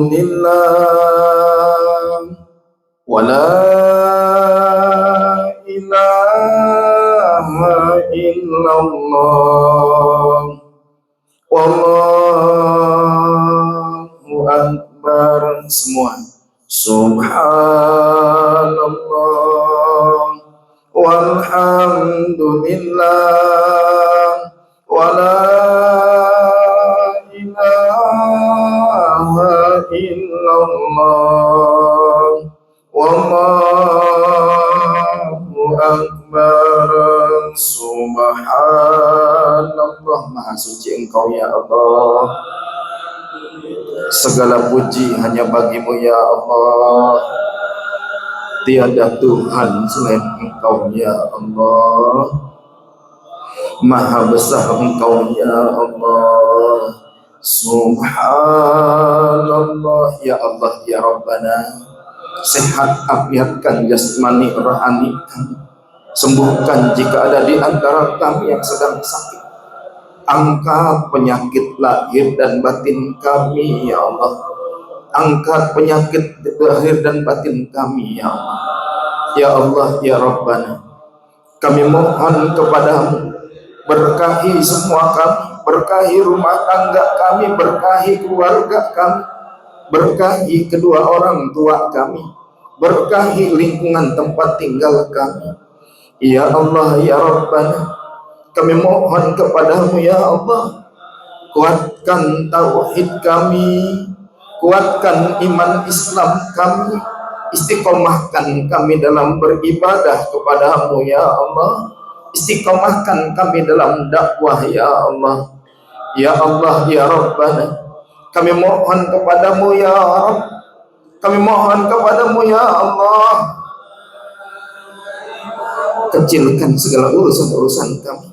lillah wa la ilaha illallah wallahu akbar. Semua subhanallah walhamdulillah wa la ilaha illallah wallahu akbar. Subhanallah, maha suci Engkau ya Allah, segala puji hanya bagimu ya Allah, tiada Tuhan selain Engkau ya Allah, maha besar Engkau ya Allah. Subhanallah ya Allah ya Rabbana, sehat afiatkan jasmani rohani kami, sembuhkan jika ada di antara kami yang sedang sakit, angkat penyakit lahir dan batin kami ya Allah, angkat penyakit lahir dan batin kami ya Allah. Ya Allah ya Rabbana, kami mohon kepadamu, berkahi semua kami, berkahi rumah tangga kami, berkahi keluarga kami, berkahi kedua orang tua kami, berkahi lingkungan tempat tinggal kami. Ya Allah ya Rabbana, kami mohon kepadamu ya Allah, kuatkan tauhid kami, kuatkan iman Islam kami, istiqomahkan kami dalam beribadah kepadamu ya Allah, istiqomahkan kami dalam dakwah ya Allah. Ya Allah ya Rabbana, kami mohon kepadamu ya Rabb, kami mohon kepadamu ya Allah, kecilkan segala urusan-urusan kami,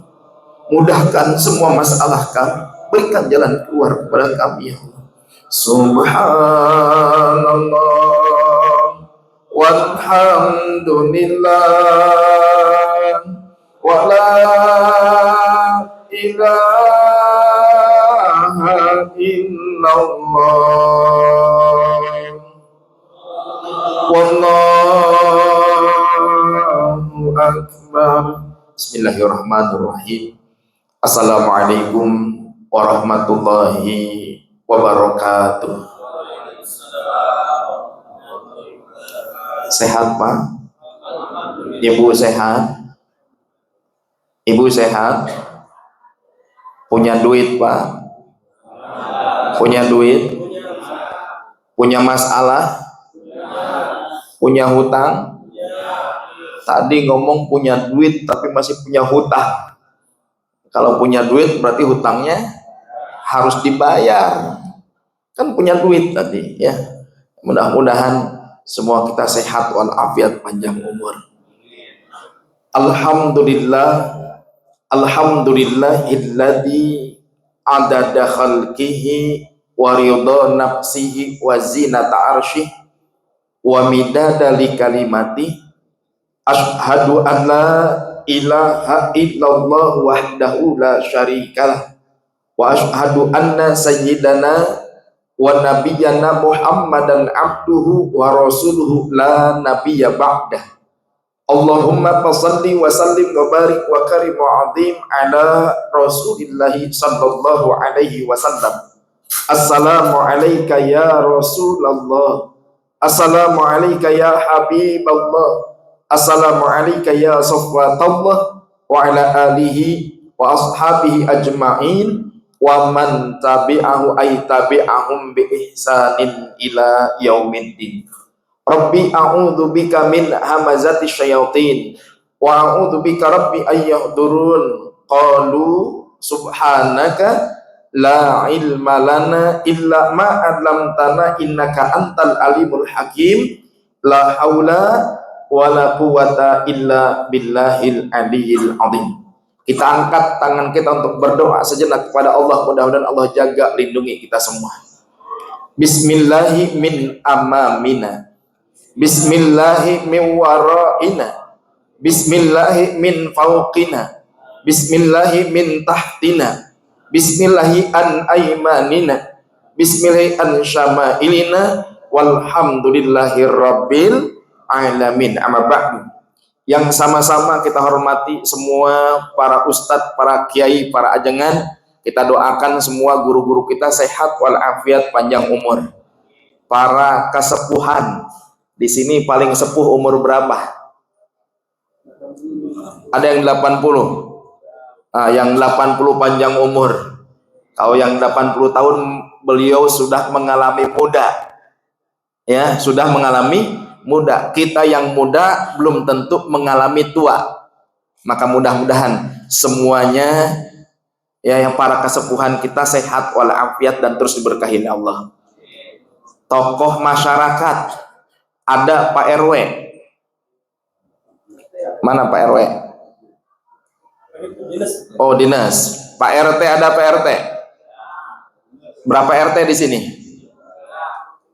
mudahkan semua masalah kami, berikan jalan keluar kepada kami ya Allah. Subhanallah walhamdulillah wa la ilaha illallah wallahu akbar. Bismillahirrahmanirrahim. Assalamualaikum warahmatullahi wabarakatuh. Sehat Pak? Ibu sehat? Ibu sehat? Punya duit Pak? Punya duit? Punya masalah? Punya hutang? Tadi ngomong punya duit tapi masih punya hutang. Kalau punya duit berarti hutangnya harus dibayar. Kan punya duit tadi ya. Mudah-mudahan semua kita sehat walafiat, panjang umur. Alhamdulillah, alhamdulillahilladzi adada khalqihi wa ridha nafsihi wa zinata arsyih wa midada li kalimati. Asyhadu an la ilaha illallah wahdahu la syarikalah wa asyhadu anna sayyidana wa nabiyyana Muhammadan abduhu wa rasuluhu la nabiyya ba'dah. Allahumma salli wa sallim wa barik wa karim wa azim ala rasulillahi sallallahu alaihi wasallam. Assalamu alayka ya Rasulullah, assalamu alayka ya Habiballah, assalamu alayka ya Safwatullah wa ala alihi wa ashabihi ajma'in wa man tabi'ahu ay tabi'ahum bi ihsanin ila yaumiddin. Rabbi a'udzu bika min hamazati syayatin wa a'udzu bika rabbi ay yahdurun. Qalu subhanaka la ilma lana illa ma 'allamtana innaka antal alimul hakim. La haula wala quwwata illa billahil aliyyil azim. Kita angkat tangan kita untuk berdoa sejenak kepada Allah, mudah-mudahan Allah jaga lindungi kita semua. Bismillahi min amamina, bismillahi min waraina, bismillahi min fawqina, bismillahi min tahtina, bismillahi an aymanina, Bismillahi syama'ilina walhamdulillahirabbil alamin. Amma ba'du. Yang sama-sama kita hormati semua para ustadz, para kiai, para ajengan. Kita doakan semua guru-guru kita sehat walafiat, panjang umur. Para kesepuhan di sini paling sepuh umur berapa? Ada yang 80. Yang 80 panjang umur. Kalau yang 80 tahun beliau sudah mengalami muda. Ya, sudah mengalami muda. Kita yang muda belum tentu mengalami tua. Maka mudah-mudahan semuanya ya, yang para kesepuhan kita sehat walafiat dan terus diberkahi Allah. Tokoh masyarakat ada Pak RW. Mana Pak RW? Oh, dinas. Pak RT ada Pak RT. Berapa RT di sini?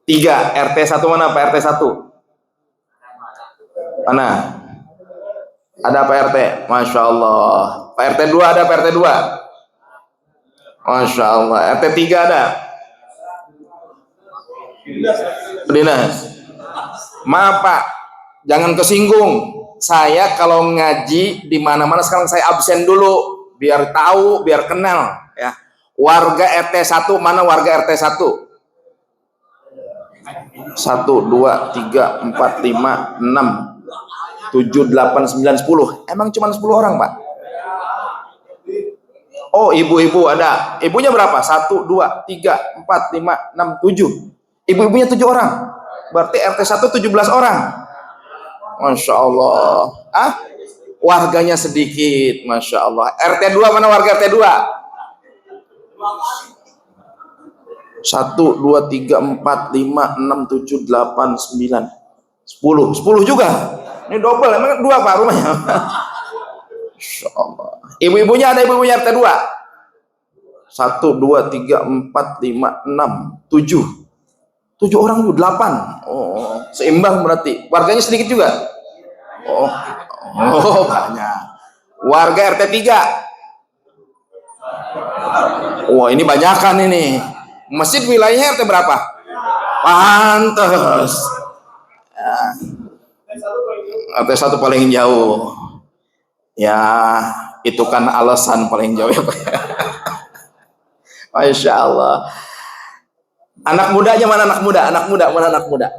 3. RT 1 mana Pak RT 1? Mana? Ada Pak RT. Masya Allah. Pak RT 2 ada Pak RT 2? Masya Allah. RT 3 ada? Dinas. Maaf Pak, jangan kesinggung. Saya kalau ngaji di mana-mana sekarang saya absen dulu biar tahu, biar kenal ya. Warga RT 1 mana warga RT 1? 1 2 3 4 5 6 7 8 9 10. Emang cuma 10 orang, Pak? Oh, ibu-ibu ada. Ibunya berapa? 1 2 3 4 5 6 7. Ibu-ibunya 7 orang. Berarti RT 1 17 orang. Masya Allah. Warganya sedikit, Masya Allah. RT 2 mana warga RT 2? 1 2 3 4 5 6 7 8 9 10. 10 juga. Ini double, emang 2 Pak rumahnya? Masya Allah. Ibu-ibunya ada ibu-ibunya RT 2? 1 2 3 4 5 6 7. 7 orang itu 8. Oh, seimbang berarti. Warganya sedikit juga. Oh, banyak. Warga RT 3. Wah, ini banyakan ini. Masjid wilayahnya RT berapa? Pantes. Ya. RT 1 paling jauh. Ya, itu kan alasan paling jauh ya Pak. Masya Allah. Anak mudanya mana anak muda? Anak muda mana anak muda?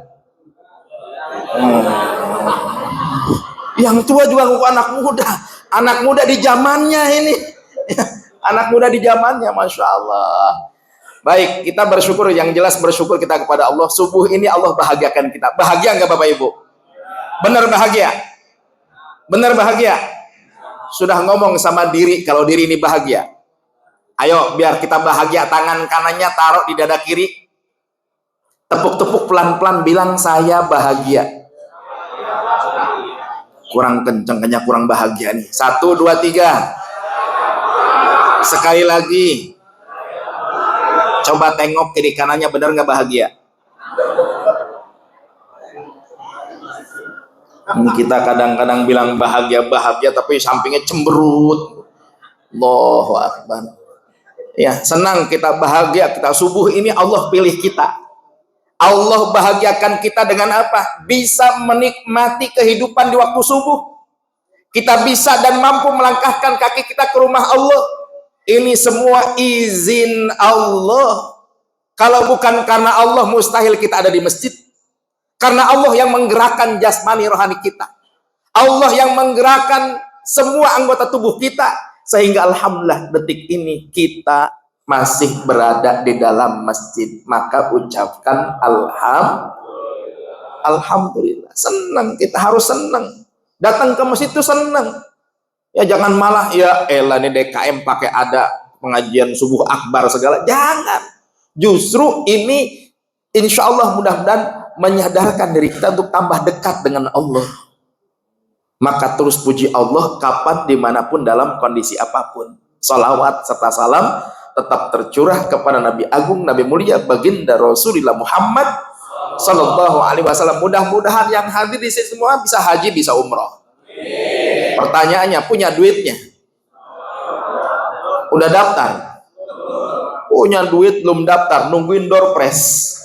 Yang tua juga bukan anak muda. Anak muda di zamannya ini. Anak muda di zamannya, Masya Allah. Baik, kita bersyukur, yang jelas bersyukur kita kepada Allah. Subuh ini Allah bahagiakan kita. Bahagia nggak Bapak Ibu? Benar bahagia? Benar bahagia? Sudah ngomong sama diri kalau diri ini bahagia. Ayo biar kita bahagia, tangan kanannya taruh di dada kiri. Tepuk-tepuk pelan-pelan, bilang saya bahagia. Kurang kenceng, kayaknya kurang bahagia nih. 1 2 3. Sekali lagi. Coba tengok kiri kanannya, benar nggak bahagia? Kita kadang-kadang bilang bahagia, tapi sampingnya cemberut. Allahu Akbar. Ya, senang kita bahagia, kita subuh ini Allah pilih kita. Allah bahagiakan kita dengan apa? Bisa menikmati kehidupan di waktu subuh. Kita bisa dan mampu melangkahkan kaki kita ke rumah Allah. Ini semua izin Allah. Kalau bukan karena Allah, mustahil kita ada di masjid. Karena Allah yang menggerakkan jasmani rohani kita. Allah yang menggerakkan semua anggota tubuh kita. Sehingga alhamdulillah detik ini kita masih berada di dalam masjid. Maka ucapkan alhamdulillah. Senang, kita harus senang. Datang ke masjid itu senang. Ya jangan malah ya elah ini DKM pakai ada pengajian subuh akbar segala. Jangan. Justru ini insya Allah mudah-mudahan menyadarkan diri kita untuk tambah dekat dengan Allah. Maka terus puji Allah kapan dimanapun dalam kondisi apapun. Salawat serta salam tetap tercurah kepada Nabi Agung, Nabi Mulia, baginda Rasulullah Muhammad Sallallahu Alaihi Wasallam. Mudah-mudahan yang hadir di sini semua bisa haji, bisa umroh. Pertanyaannya, punya duitnya? Udah daftar? punya duit belum daftar, nungguin door prize.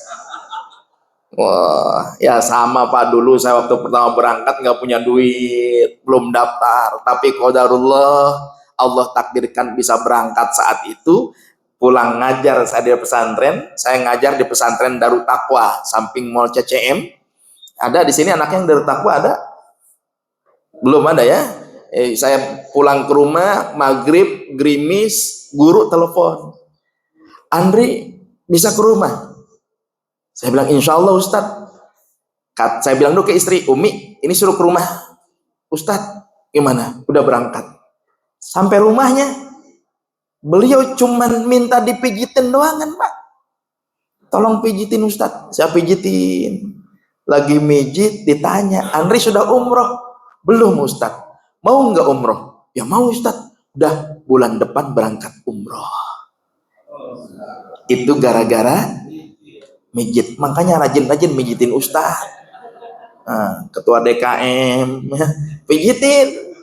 Wah, ya sama Pak, dulu saya waktu pertama berangkat nggak punya duit, belum daftar, tapi qadarullah Allah takdirkan bisa berangkat saat itu. Pulang ngajar saya di pesantren, saya ngajar di pesantren Darut Taqwa samping Mall CCM. Ada di sini anaknya yang Darut Taqwa ada? Belum ada ya? Saya pulang ke rumah maghrib gerimis, guru telepon, Andri bisa ke rumah? Saya bilang insya Allah Ustadz. Saya bilang dulu ke istri, Umi ini suruh ke rumah Ustadz. Gimana? Udah berangkat. Sampai rumahnya beliau cuman minta dipijitin doang kan Pak. Tolong pijitin Ustadz. Saya pijitin. Lagi mijit ditanya, Andri sudah umroh? Belum Ustadz. Mau nggak umroh? Ya mau Ustadz. Udah bulan depan berangkat umroh. Itu gara-gara mijit. Makanya rajin-rajin mijitin Ustadz. Nah, ketua DKM pijitin,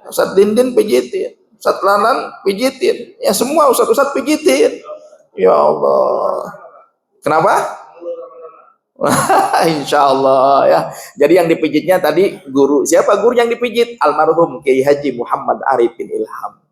Ustadz Dindin pijitin, Ustadz Lanan pijitin, ya semua Ustadz pijitin. Ya Allah, kenapa? Insya Allah ya. Jadi yang dipijitnya tadi guru. Siapa guru yang dipijit? Almarhum Kiai Haji Muhammad Arifin Ilham.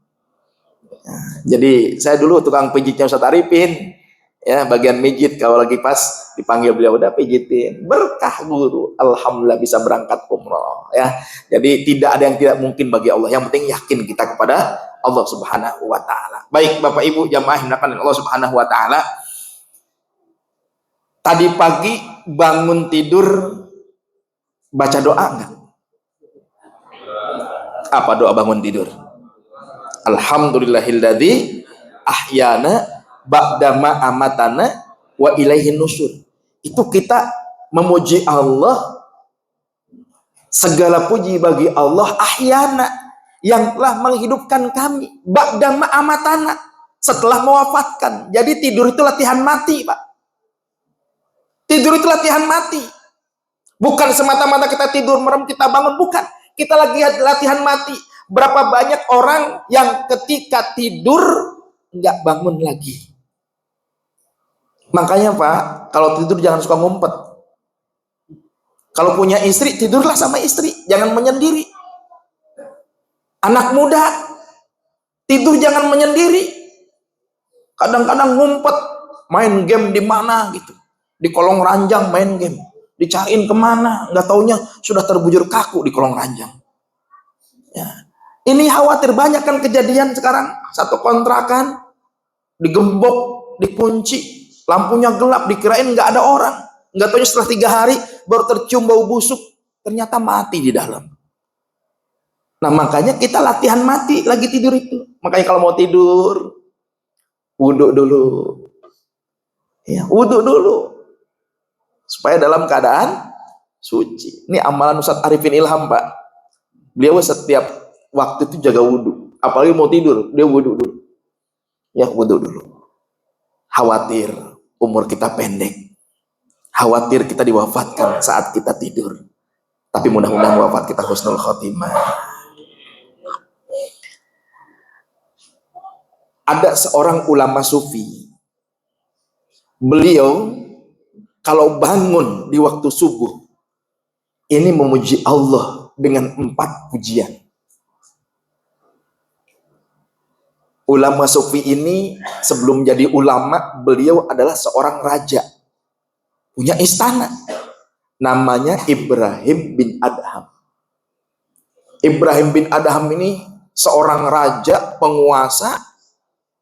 Jadi saya dulu tukang pijitnya Ustadz Arifin. Ya, bagian mijit kalau lagi pas dipanggil beliau udah pijitin. Berkah guru. Alhamdulillah bisa berangkat umroh ya. Jadi tidak ada yang tidak mungkin bagi Allah. Yang penting yakin kita kepada Allah Subhanahu wa taala. Baik Bapak Ibu jamaah yang dimuliakan Allah Subhanahu wa taala. Tadi pagi bangun tidur baca doa enggak? Apa doa bangun tidur? Alhamdulillahilladzi ahyana ba'dama amatana wa ilaihin nusur. Itu kita memuji Allah, segala puji bagi Allah ahyana yang telah menghidupkan kami ba'dama amatana setelah mewafatkan. Jadi tidur itu latihan mati Pak. Tidur itu latihan mati. Bukan semata-mata kita tidur merem kita bangun, bukan. Kita lagi latihan mati. Berapa banyak orang yang ketika tidur nggak bangun lagi. Makanya Pak, kalau tidur jangan suka ngumpet. Kalau punya istri, tidurlah sama istri, jangan menyendiri. Anak muda, tidur jangan menyendiri. Kadang-kadang ngumpet, main game di mana gitu. Di kolong ranjang main game. Dicariin kemana, nggak taunya sudah terbujur kaku di kolong ranjang. Ya. Ini khawatir banyak kan kejadian sekarang. Satu kontrakan, digembok, dikunci. Lampunya gelap, dikirain nggak ada orang. Nggak tahu setelah 3 hari baru tercium bau busuk. Ternyata mati di dalam. Nah makanya kita latihan mati lagi tidur itu. Makanya kalau mau tidur, wudhu dulu. Ya, wudhu dulu. Supaya dalam keadaan suci. Ini amalan Ustadz Arifin Ilham Pak. Beliau setiap waktu itu jaga wudhu. Apalagi mau tidur, dia wudhu dulu. Ya wudhu dulu. Khawatir umur kita pendek, khawatir kita diwafatkan saat kita tidur, tapi mudah-mudahan wafat kita husnul khotimah. Ada seorang ulama sufi, beliau kalau bangun di waktu subuh ini memuji Allah dengan 4 pujian. Ulama sufi ini sebelum jadi ulama, beliau adalah seorang raja. Punya istana. Namanya Ibrahim bin Adham. Ibrahim bin Adham ini seorang raja, penguasa,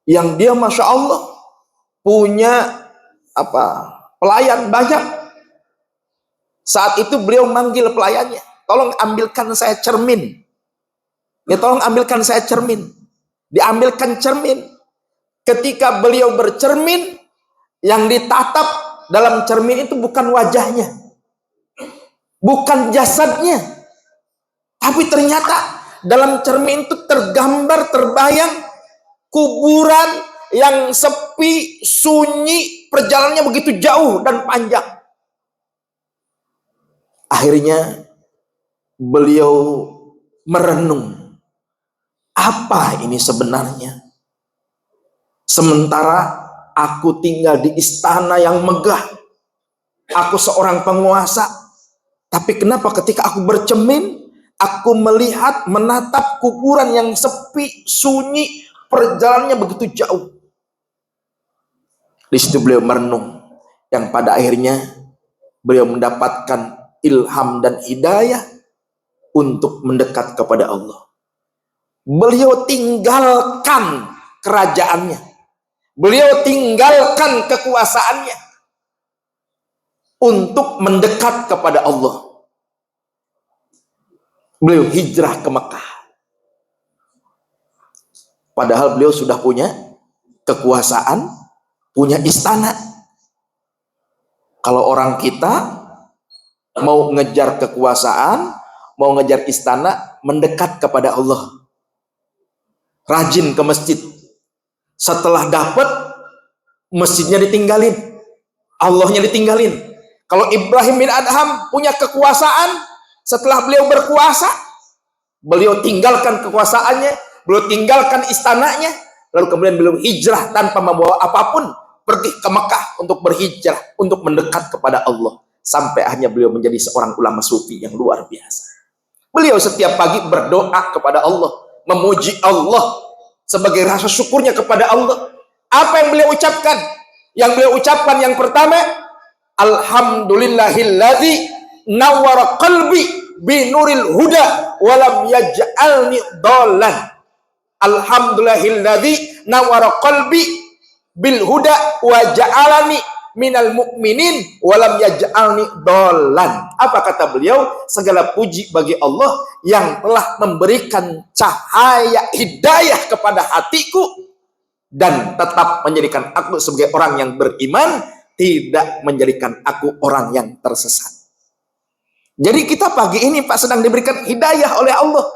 yang dia Masya Allah punya pelayan banyak. Saat itu beliau manggil pelayannya, tolong ambilkan saya cermin. Ya tolong ambilkan saya cermin. Diambilkan cermin. Ketika beliau bercermin, yang ditatap dalam cermin itu bukan wajahnya, bukan jasadnya, tapi ternyata dalam cermin itu tergambar, terbayang kuburan yang sepi, sunyi, perjalanannya begitu jauh dan panjang. Akhirnya beliau merenung, apa ini sebenarnya? Sementara Aku tinggal di istana yang megah. Aku seorang penguasa. Tapi kenapa ketika aku bercermin, aku melihat, menatap kuburan yang sepi, sunyi, perjalanannya begitu jauh. Di situ beliau merenung, yang pada akhirnya beliau mendapatkan ilham dan hidayah untuk mendekat kepada Allah. Beliau tinggalkan kerajaannya, beliau tinggalkan kekuasaannya untuk mendekat kepada Allah. Beliau hijrah ke Mekah. Padahal beliau sudah punya kekuasaan, punya istana. Kalau orang kita mau ngejar kekuasaan, mau ngejar istana, mendekat kepada Allah, rajin ke masjid. Setelah dapat, masjidnya ditinggalin, Allahnya ditinggalin. Kalau Ibrahim bin Adham punya kekuasaan, setelah beliau berkuasa, beliau tinggalkan kekuasaannya, beliau tinggalkan istananya, lalu kemudian beliau hijrah tanpa membawa apapun, pergi ke Mekah untuk berhijrah, untuk mendekat kepada Allah, sampai akhirnya beliau menjadi seorang ulama sufi yang luar biasa. Beliau setiap pagi berdoa kepada Allah, memuji Allah sebagai rasa syukurnya kepada Allah. Apa yang beliau ucapkan? Yang beliau ucapkan yang pertama, alhamdulillahilladzi nawwara qalbi binuril huda walam yaj'alni dhallan. Alhamdulillahilladzi nawwara qalbi bil huda wa ja'alani minal mu'minin walam yaj'alni dhallan. Apa kata beliau? Segala puji bagi Allah yang telah memberikan cahaya hidayah kepada hatiku dan tetap menjadikan aku sebagai orang yang beriman, tidak menjadikan aku orang yang tersesat. Jadi kita pagi ini Pak sedang diberikan hidayah oleh Allah.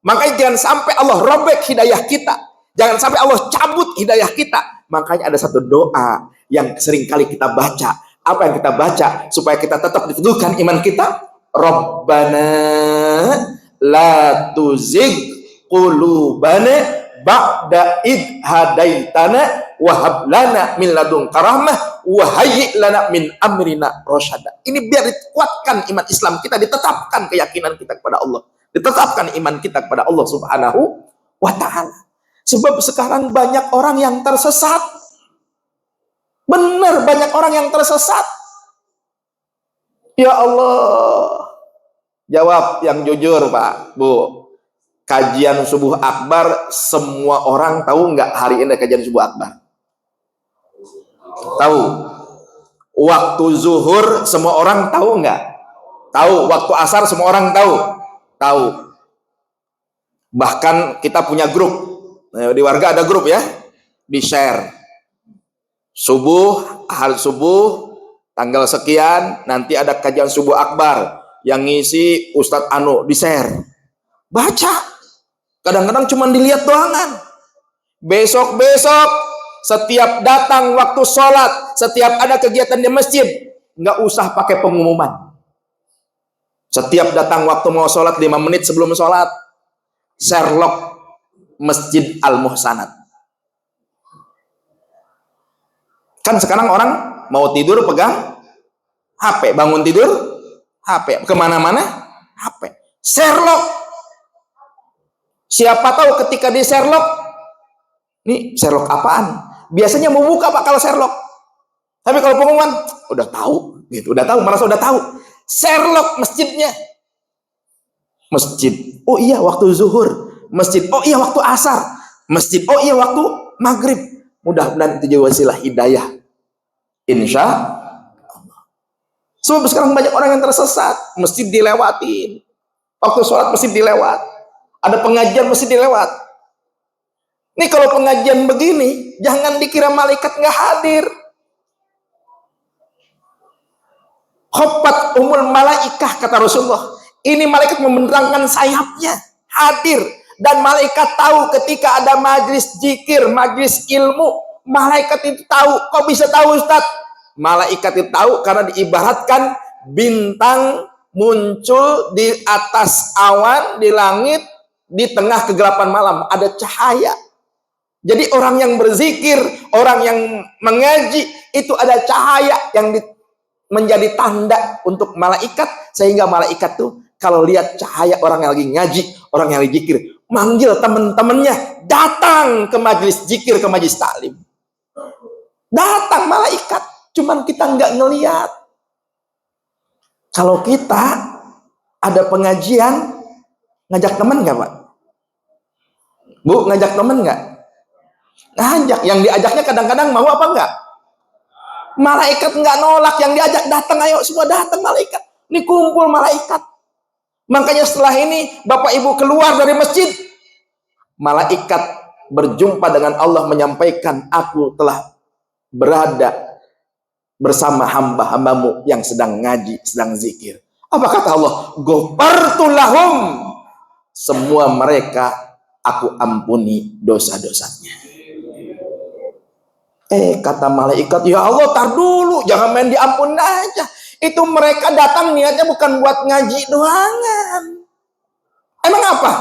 Makanya jangan sampai Allah robek hidayah kita. Jangan sampai Allah cabut hidayah kita. Makanya ada satu doa yang sering kali kita baca. Apa yang kita baca supaya kita tetap diteguhkan iman kita? Rabbana la tuzigh qulubana ba'da id hadaitana wa hab lana min ladunka rahmah wa hayyi lana min amrina rasyada. Ini biar dikuatkan iman Islam kita, ditetapkan keyakinan kita kepada Allah, ditetapkan iman kita kepada Allah Subhanahu wa taala. Sebab sekarang banyak orang yang tersesat. Benar, banyak orang yang tersesat. Ya Allah, jawab yang jujur Pak, Bu. Kajian subuh akbar, semua orang tahu nggak hari ini kajian subuh akbar? Tahu. Waktu zuhur semua orang tahu nggak? Tahu. Waktu asar semua orang tahu? Tahu. Bahkan kita punya grup. Di warga ada grup ya, di share. Subuh, hal subuh, tanggal sekian, nanti ada kajian subuh akbar. Yang ngisi Ustadz Anu, di share. Baca. Kadang-kadang cuma dilihat doangan. Besok-besok setiap datang waktu sholat, setiap ada kegiatan di masjid, nggak usah pakai pengumuman. Setiap datang waktu mau sholat 5 menit sebelum sholat, Sherlock Masjid Al-Muhsanat. Kan sekarang orang mau tidur pegang HP, bangun tidur HP, kemana-mana HP. Sherlock. Siapa tahu ketika di Sherlock, ini Sherlock apaan? Biasanya mau buka Pak kalau Sherlock. Tapi kalau pengumuman, udah tahu, gitu. Udah tahu, merasa udah tahu. Sherlock masjidnya. Masjid. Oh iya waktu zuhur. Masjid. Oh iya waktu asar. Masjid. Oh iya waktu maghrib. Mudah-mudahan itu juga wasilah hidayah. Insya Allah. Sebab sekarang banyak orang yang tersesat. Masjid dilewatin. Waktu sholat masjid dilewat. Ada pengajian mesti dilewat. Nih kalau pengajian begini, jangan dikira malaikat nggak hadir. Khofat umul malaikah kata Rasulullah. Ini malaikat memenerangkan sayapnya, hadir. Dan malaikat tahu ketika ada majlis zikir, majlis ilmu, malaikat itu tahu. Kok bisa tahu Ustaz? Malaikat itu tahu karena diibaratkan bintang muncul di atas awan, di langit, di tengah kegelapan malam ada cahaya. Jadi orang yang berzikir, orang yang mengaji, itu ada cahaya yang menjadi tanda untuk malaikat, sehingga malaikat tuh kalau lihat cahaya orang yang lagi ngaji, orang yang lagi zikir, manggil teman-temannya datang ke majelis zikir, ke majelis taklim. Datang malaikat, cuman kita nggak ngelihat. Kalau kita ada pengajian, ngajak teman nggak, Pak? Bu, ngajak teman nggak? Ngajak. Yang diajaknya kadang-kadang mau apa enggak? Malaikat nggak nolak, yang diajak datang, ayo semua datang malaikat. Ini kumpul malaikat. Makanya setelah ini Bapak Ibu keluar dari masjid, malaikat berjumpa dengan Allah menyampaikan, aku telah berada bersama hamba-hambamu yang sedang ngaji, sedang zikir. Apa kata Allah? Ghafartu lahum. Semua mereka aku ampuni dosa-dosanya. Kata malaikat, ya Allah, tar dulu, jangan main diampun aja. Itu mereka datang niatnya bukan buat ngaji doangan. Emang apa?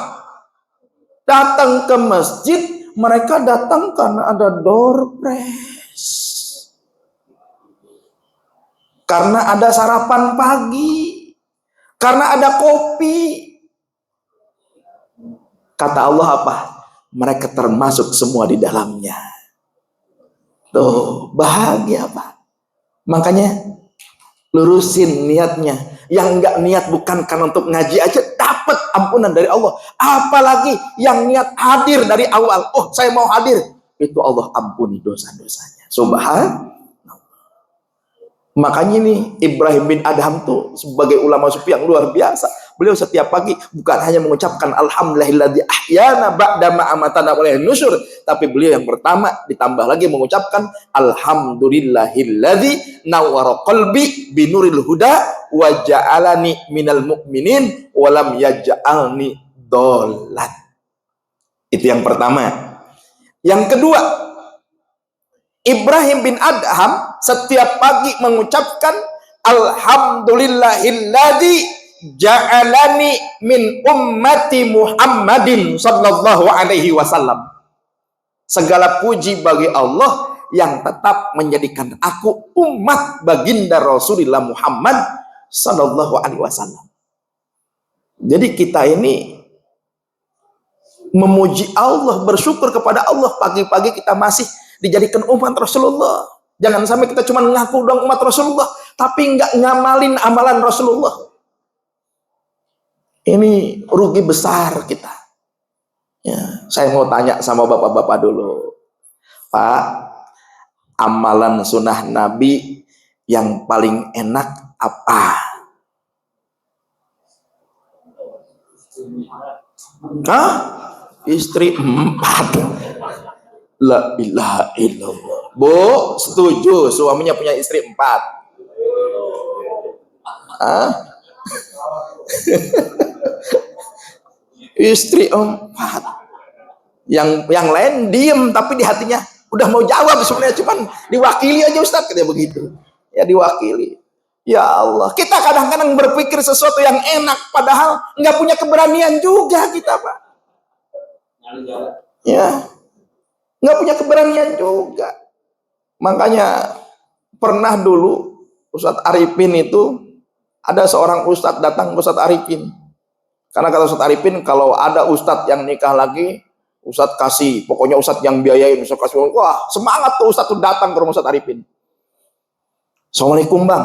Datang ke masjid, mereka datang karena ada door prize. Karena ada sarapan pagi. Karena ada kopi. Kata Allah apa? Mereka termasuk semua di dalamnya. Tuh, bahagia, Pak. Makanya lurusin niatnya. Yang enggak niat bukan karena untuk ngaji aja dapat ampunan dari Allah. Apalagi yang niat hadir dari awal. Oh, saya mau hadir. Itu Allah ampuni dosa-dosanya. Subhanallah. Makanya nih Ibrahim bin Adham tuh sebagai ulama sufi yang luar biasa. Beliau setiap pagi bukan hanya mengucapkan alhamdulillahilladzi ahyana ba'da ma amatana wa ilaihin nusyur, tapi beliau yang pertama ditambah lagi mengucapkan alhamdulillahilladzi nawwara qalbi binuril huda wa ja'alani minal mu'minin wa lam yaj'alni dhallan. Itu yang pertama. Yang kedua, Ibrahim bin Adham setiap pagi mengucapkan alhamdulillahilladzi ja'alani min ummati Muhammadin sallallahu alaihi wasallam. Segala puji bagi Allah yang tetap menjadikan aku umat baginda Rasulullah Muhammad sallallahu alaihi wasallam. Jadi kita ini memuji Allah, bersyukur kepada Allah, pagi-pagi kita masih dijadikan umat Rasulullah. Jangan sampai kita cuma ngaku dong umat Rasulullah, tapi nggak ngamalin amalan Rasulullah. Ini rugi besar kita. Ya, saya mau tanya sama bapak-bapak dulu. Pak, amalan sunnah Nabi yang paling enak apa? Hah? Istri 4. La ilaha illallah. Bu, setuju suaminya punya istri 4? Hah? Istri 4. Yang lain diem, tapi di hatinya udah mau jawab sebenarnya, cuman diwakili aja Ustaz, kayak begitu. Ya diwakili. Ya Allah, kita kadang-kadang berpikir sesuatu yang enak, padahal nggak punya keberanian juga kita, Pak. Ya, nggak punya keberanian juga. Makanya pernah dulu Ustadz Arifin itu, ada seorang Ustadz datang ke Ustadz Arifin. Karena kata Ustadz Arifin, kalau ada Ustadz yang nikah lagi, Ustadz kasih, pokoknya Ustadz yang biayain, Ustadz kasih. Wah, semangat tuh Ustadz tuh datang ke rumah Ustadz Arifin. Assalamualaikum Bang,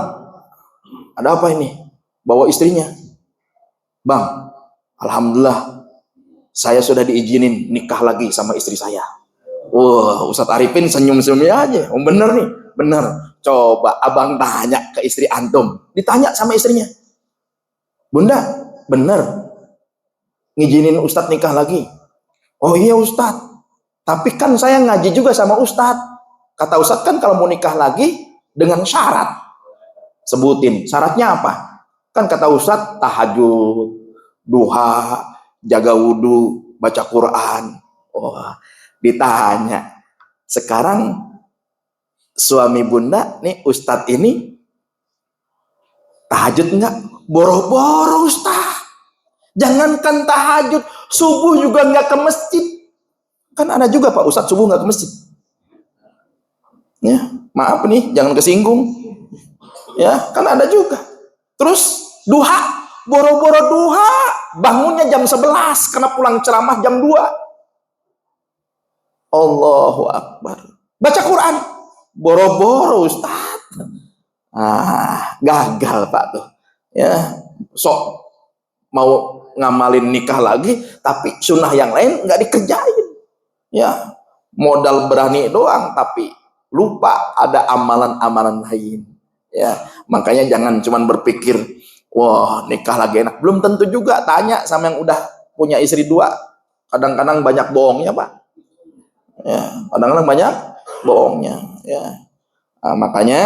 ada apa ini? Bawa istrinya. Bang, alhamdulillah saya sudah diizinin nikah lagi sama istri saya. Wah, Ustadz Arifin senyum-senyum aja. Oh, bener nih, bener. Coba abang tanya ke istri antum. Ditanya sama istrinya. Bunda, bener ngizinin Ustadz nikah lagi? Oh iya Ustadz, tapi kan saya ngaji juga sama Ustadz. Kata Ustadz kan kalau mau nikah lagi dengan syarat. Sebutin, syaratnya apa? Kan kata Ustadz tahajud, duha, jaga wudhu, baca Quran. Wah, ditanya. Sekarang suami bunda nih Ustadz ini tahajud enggak? Boro-boro Ustadz. Jangankan tahajud, subuh juga enggak ke masjid. Kan ada juga Pak Ustadz subuh nggak ke masjid. Ya, maaf nih, jangan kesinggung. Ya, kan ada juga. Terus duha, boro-boro duha, bangunnya jam 11 karena pulang ceramah jam 2. Allahu Akbar. Baca Quran, boro-boro Ustaz. Gagal Pak tuh. Ya, sok mau ngamalin nikah lagi, tapi sunnah yang lain nggak dikerjain. Ya, modal berani doang, tapi lupa ada amalan-amalan lain. Ya, makanya jangan cuman berpikir, wah nikah lagi enak. Belum tentu juga. Tanya sama yang udah punya istri 2. Kadang-kadang banyak bohongnya Pak. Ya, kadang-kadang banyak bohongnya. Ya, makanya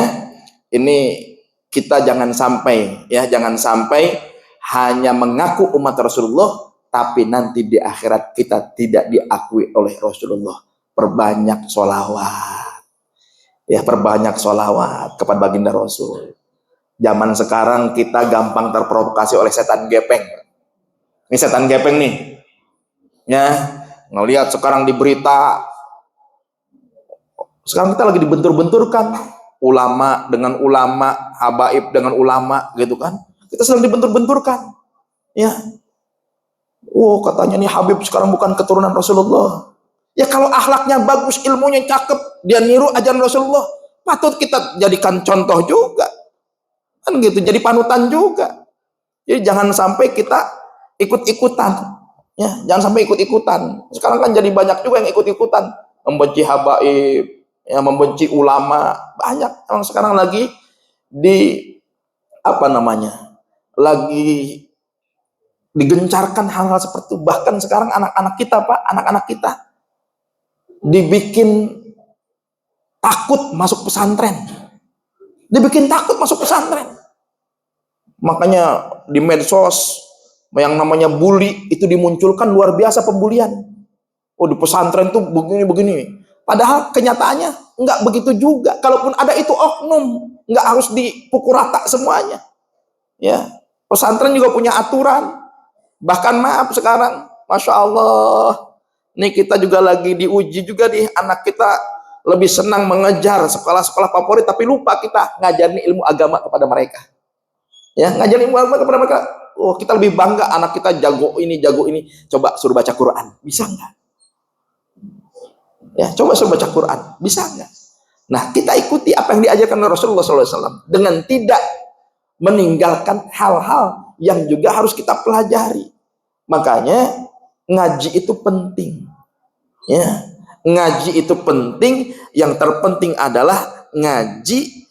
ini kita jangan sampai, ya jangan sampai hanya mengaku umat Rasulullah, tapi nanti di akhirat kita tidak diakui oleh Rasulullah. Perbanyak sholawat, ya perbanyak sholawat kepada baginda Rasul. Zaman sekarang kita gampang terprovokasi oleh setan gepeng. Ini setan gepeng nih, ya ngelihat sekarang di berita. Sekarang kita lagi dibentur-benturkan, ulama dengan ulama, habaib dengan ulama, gitu kan? Kita sedang dibentur-benturkan, ya. Oh, katanya nih Habib sekarang bukan keturunan Rasulullah. Ya kalau akhlaknya bagus, ilmunya cakep, dia niru ajaran Rasulullah, patut kita jadikan contoh juga, kan gitu, jadi panutan juga. Jadi jangan sampai kita ikut-ikutan, ya, jangan sampai ikut-ikutan. Sekarang kan jadi banyak juga yang ikut-ikutan, membenci habaib, ya, membenci ulama, banyak. Yang sekarang lagi lagi digencarkan hal-hal seperti itu. Bahkan sekarang anak-anak kita Pak, anak-anak kita dibikin takut masuk pesantren, makanya di medsos yang namanya bully itu dimunculkan, luar biasa pembulian. Oh di pesantren tuh begini-begini. Padahal kenyataannya nggak begitu juga. Kalaupun ada itu oknum, nggak harus dipukul rata semuanya. Ya, pesantren juga punya aturan. Bahkan maaf sekarang, masya Allah, nih kita juga lagi diuji juga nih, anak kita lebih senang mengejar sekolah-sekolah favorit, tapi lupa kita ngajarin ilmu agama kepada mereka. Ya, ngajarin ilmu agama kepada mereka. Oh, kita lebih bangga anak kita jago ini. Coba suruh baca Quran, bisa nggak? Ya, coba suruh baca Quran, bisa nggak? Nah, kita ikuti apa yang diajarkan oleh Rasulullah SAW dengan tidak meninggalkan hal-hal yang juga harus kita pelajari. Makanya ngaji itu penting. Ya, ngaji itu penting. Yang terpenting adalah ngaji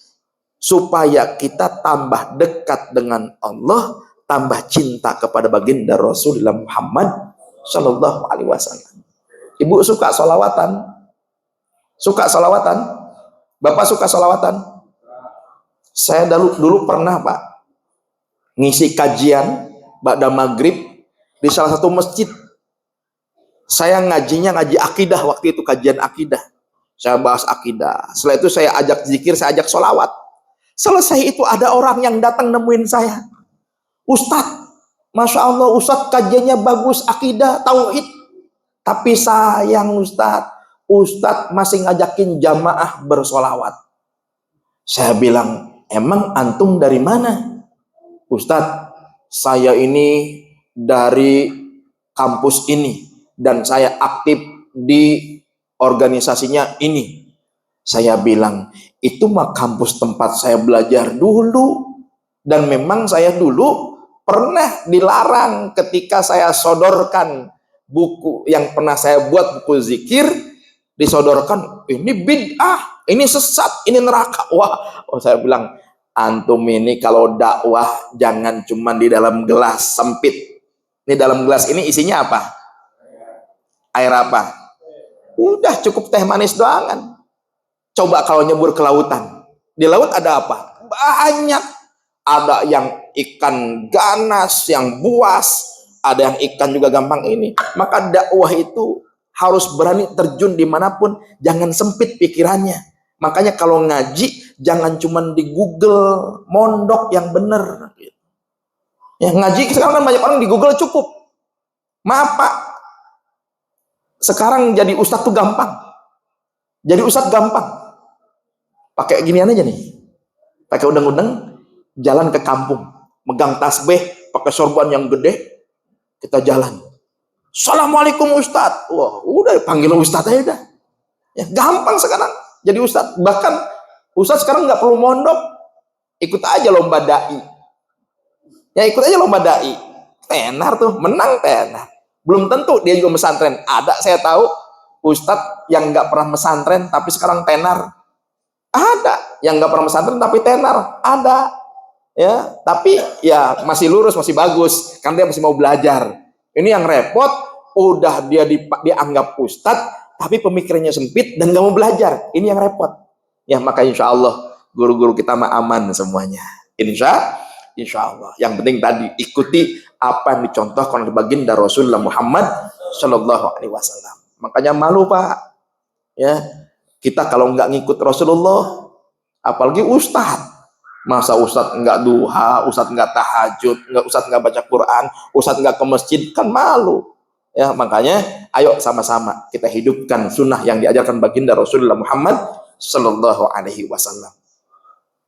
supaya kita tambah dekat dengan Allah, tambah cinta kepada baginda Rasulullah Muhammad Shallallahu Alaihi Wasallam. Ibu suka sholawatan? Suka sholawatan? Bapak suka sholawatan? Saya dulu pernah Pak ngisi kajian ba'da maghrib di salah satu masjid. Saya ngaji akidah waktu itu, kajian akidah. Saya bahas akidah. Setelah itu saya ajak zikir, saya ajak sholawat. Selesai itu ada orang yang datang nemuin saya. Ustadz, masya Allah Ustadz kajiannya bagus, akidah, tauhid. Tapi sayang Ustadz masih ngajakin jamaah bersolawat. Saya bilang, emang antum dari mana? Ustadz, saya ini dari kampus ini dan saya aktif di organisasinya ini. Saya bilang, itu mah kampus tempat saya belajar dulu. Dan memang saya dulu pernah dilarang ketika saya sodorkan buku yang pernah saya buat, buku zikir, disodorkan, ini bid'ah, ini sesat, ini neraka. Wah, saya bilang, antum ini kalau dakwah jangan cuma di dalam gelas sempit. Ini dalam gelas ini isinya apa? Air apa? Udah cukup teh manis doangan. Coba kalau nyebur ke lautan. Di laut ada apa? Banyak. Ada yang ikan ganas, yang buas, ada yang ikan juga gampang ini. Maka dakwah itu harus berani terjun dimanapun, jangan sempit pikirannya. Makanya kalau ngaji jangan cuma di Google, mondok yang bener. Ya ngaji sekarang kan banyak orang di Google cukup. Maaf Pak, Sekarang jadi ustadz tuh gampang. Jadi ustadz gampang. Pakai ginian aja nih. Pakai undang-undang, jalan ke kampung, megang tasbih, pakai sorban yang gede, kita jalan. Assalamualaikum ustadz. Wah, udah panggil ustadz aja dah. Ya, gampang sekarang jadi ustadz. Bahkan ustadz sekarang nggak perlu mondok, ikut aja lomba dai. Ya ikut aja lomba dai. Tenar tuh, menang tenar. Belum tentu dia juga pesantren. Ada saya tahu ustadz yang nggak pernah pesantren tapi sekarang tenar. Ada yang nggak pernah pesantren tapi tenar. Ada. Ya, tapi ya masih lurus, masih bagus. Kan dia masih mau belajar. Ini yang repot, udah dia dianggap ustadz tapi pemikirannya sempit dan nggak mau belajar. Ini yang repot. Ya maka insya Allah guru-guru kita mah aman semuanya. Insya Allah. Yang penting tadi ikuti apa yang dicontohkan oleh baginda Rasulullah Muhammad Shallallahu Alaihi Wasallam. Makanya malu Pak. Ya kita kalau nggak ngikut Rasulullah, apalagi ustadz. Masa ustadz nggak duha, ustadz nggak tahajud, ustadz nggak baca Quran, ustadz nggak ke masjid, kan malu. Ya makanya ayo sama-sama kita hidupkan sunnah yang diajarkan baginda Rasulullah Muhammad Sallallahu Alaihi Wasallam.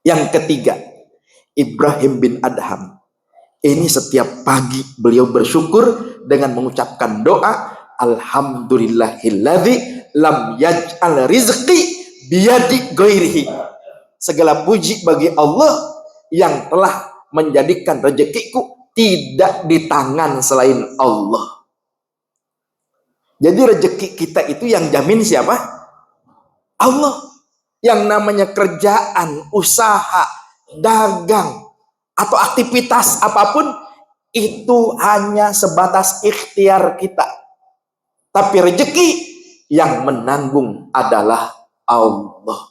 Yang ketiga, Ibrahim bin Adham. Ini setiap pagi beliau bersyukur dengan mengucapkan doa, Alhamdulillahilladzi lam yaj'al rizqi biyadi ghairihi. Segala puji bagi Allah yang telah menjadikan rezekiku tidak di tangan selain Allah. Jadi rezeki kita itu yang jamin siapa? Allah. Yang namanya kerjaan, usaha, dagang, atau aktivitas apapun itu hanya sebatas ikhtiar kita. Tapi rezeki yang menanggung adalah Allah.